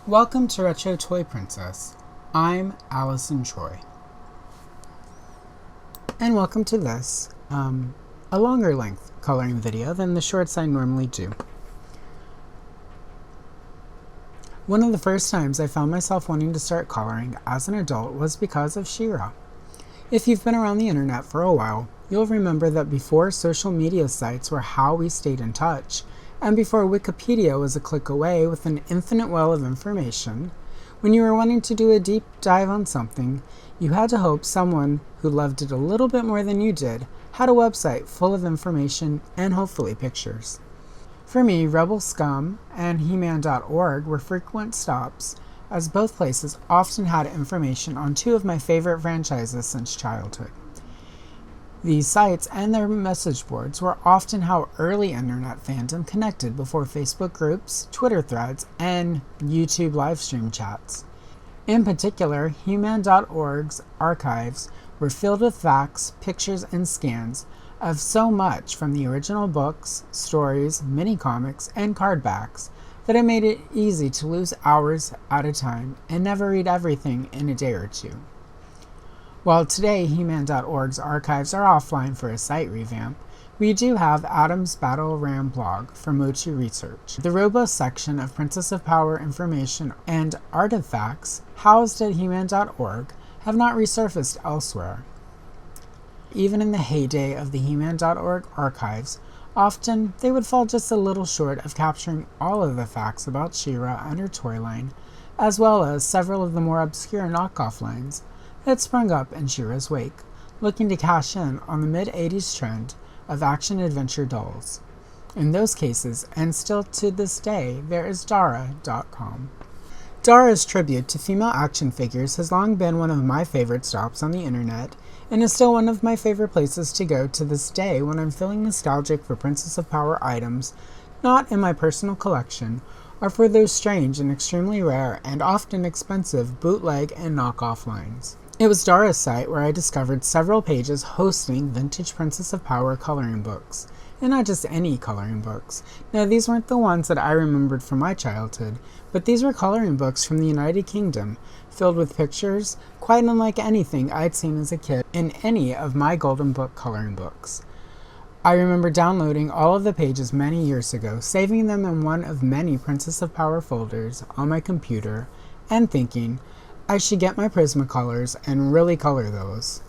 Welcome to Retro Toy Princess. I'm Allison Troy. And welcome to this, a longer length coloring video than the shorts I normally do. One of the first times I found myself wanting to start coloring as an adult was because of Sera. If you've been around the internet for a while, you'll remember that before social media sites were how we stayed in touch, and before Wikipedia was a click away with an infinite well of information, when you were wanting to do a deep dive on something, you had to hope someone who loved it a little bit more than you did had a website full of information and hopefully pictures. For me, Rebel Scum and He-Man.org were frequent stops, as both places often had information on two of my favorite franchises since childhood. These sites and their message boards were often how early internet fandom connected before Facebook groups, Twitter threads, and YouTube livestream chats. In particular, He-Man.org's archives were filled with facts, pictures, and scans of so much from the original books, stories, mini-comics, and card backs that it made it easy to lose hours at a time and never read everything in a day or two. While today He-Man.org's archives are offline for a site revamp, we do have Adam's Battle Ram blog for Motu Research. The robust section of Princess of Power information and artifacts housed at He-Man.org have not resurfaced elsewhere. Even in the heyday of the He-Man.org archives, often they would fall just a little short of capturing all of the facts about Sera and her toy line, as well as several of the more obscure knockoff lines that sprung up in Sera's wake, looking to cash in on the mid-80s trend of action-adventure dolls. In those cases, and still to this day, there is Dara.com. Dara's tribute to female action figures has long been one of my favorite stops on the internet, and is still one of my favorite places to go to this day when I'm feeling nostalgic for Princess of Power items not in my personal collection, or for those strange and extremely rare and often expensive bootleg and knockoff lines. It was Dara's site where I discovered several pages hosting vintage Princess of Power coloring books, and not just any coloring books. Now, these weren't the ones that I remembered from my childhood, but these were coloring books from the United Kingdom, filled with pictures, quite unlike anything I'd seen as a kid in any of my Golden Book coloring books. I remember downloading all of the pages many years ago, saving them in one of many Princess of Power folders on my computer, and thinking, I should get my Prismacolors and really color those.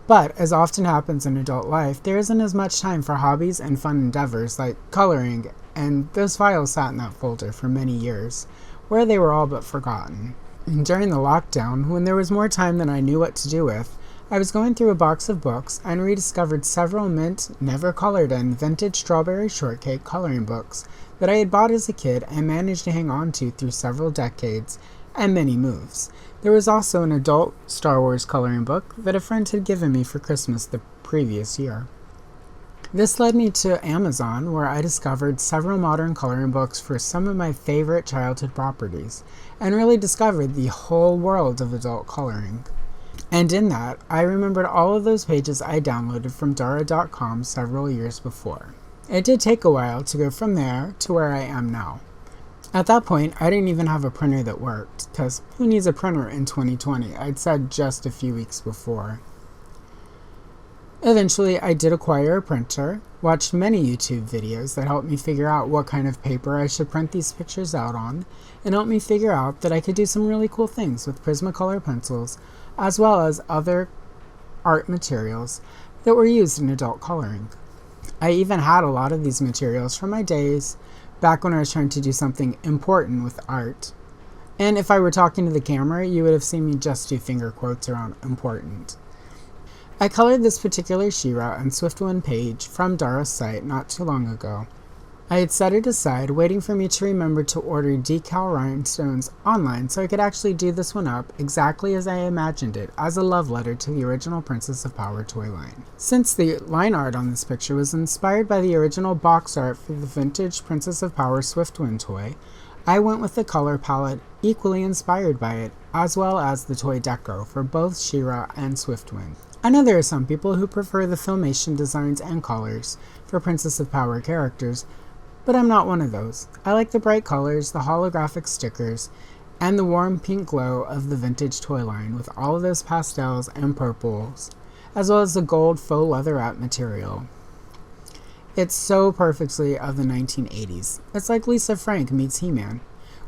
But, as often happens in adult life, there isn't as much time for hobbies and fun endeavors like coloring, and those files sat in that folder for many years, where they were all but forgotten. And during the lockdown, when there was more time than I knew what to do with, I was going through a box of books and rediscovered several mint, never colored in vintage Strawberry Shortcake coloring books that I had bought as a kid and managed to hang on to through several decades and many moves. There was also an adult Star Wars coloring book that a friend had given me for Christmas the previous year. This led me to Amazon, where I discovered several modern coloring books for some of my favorite childhood properties, and really discovered the whole world of adult coloring. And in that, I remembered all of those pages I downloaded from Dara.com several years before. It did take a while to go from there to where I am now. At that point, I didn't even have a printer that worked, because who needs a printer in 2020? I'd said just a few weeks before. Eventually, I did acquire a printer, watched many YouTube videos that helped me figure out what kind of paper I should print these pictures out on, and helped me figure out that I could do some really cool things with Prismacolor pencils, as well as other art materials that were used in adult coloring. I even had a lot of these materials from my days back when I was trying to do something important with art. And if I were talking to the camera, you would have seen me just do finger quotes around important. I colored this particular Sera and Swiftwind page from Dara's site not too long ago. I had set it aside, waiting for me to remember to order decal rhinestones online so I could actually do this one up exactly as I imagined it, as a love letter to the original Princess of Power toy line. Since the line art on this picture was inspired by the original box art for the vintage Princess of Power Swiftwind toy, I went with the color palette equally inspired by it, as well as the toy deco for both Sera and Swiftwind. I know there are some people who prefer the Filmation designs and colors for Princess of Power characters, but I'm not one of those. I like the bright colors, the holographic stickers, and the warm pink glow of the vintage toy line with all of those pastels and purples, as well as the gold faux leatherette material. It's so perfectly of the 1980s. It's like Lisa Frank meets He-Man,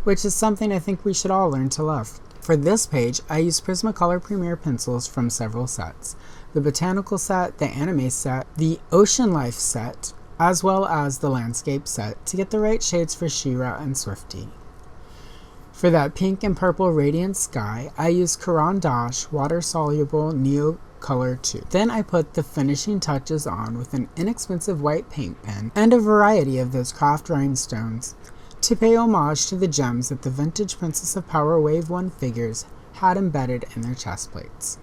which is something I think we should all learn to love. For this page, I used Prismacolor Premier pencils from several sets. The Botanical set, the Anime set, the Ocean Life set, as well as the Landscape set to get the right shades for She-Ra and Swifty. For that pink and purple radiant sky, I used Caran d'Ache water-soluble Neo Color 2. Then I put the finishing touches on with an inexpensive white paint pen and a variety of those craft rhinestones to pay homage to the gems that the vintage Princess of Power Wave 1 figures had embedded in their chest plates.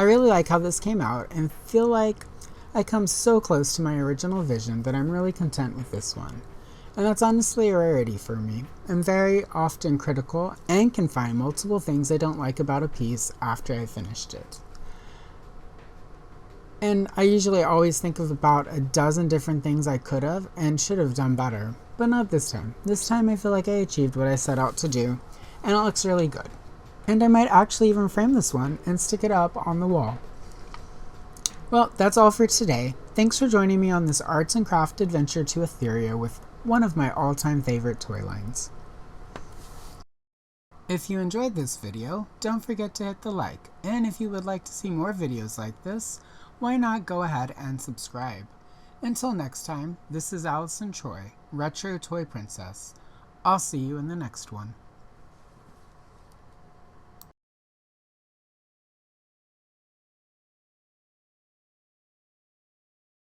I really like how this came out and feel like I come so close to my original vision that I'm really content with this one. And that's honestly a rarity for me. I'm very often critical and can find multiple things I don't like about a piece after I finished it. And I usually always think of about a dozen different things I could have and should have done better, but not this time. This time I feel like I achieved what I set out to do, and it looks really good. And I might actually even frame this one and stick it up on the wall. Well, that's all for today. Thanks for joining me on this arts and craft adventure to Etheria with one of my all-time favorite toy lines. If you enjoyed this video, don't forget to hit the like, and if you would like to see more videos like this, why not go ahead and subscribe. Until next time, this is Allison Choi, Retro Toy Princess. I'll see you in the next one.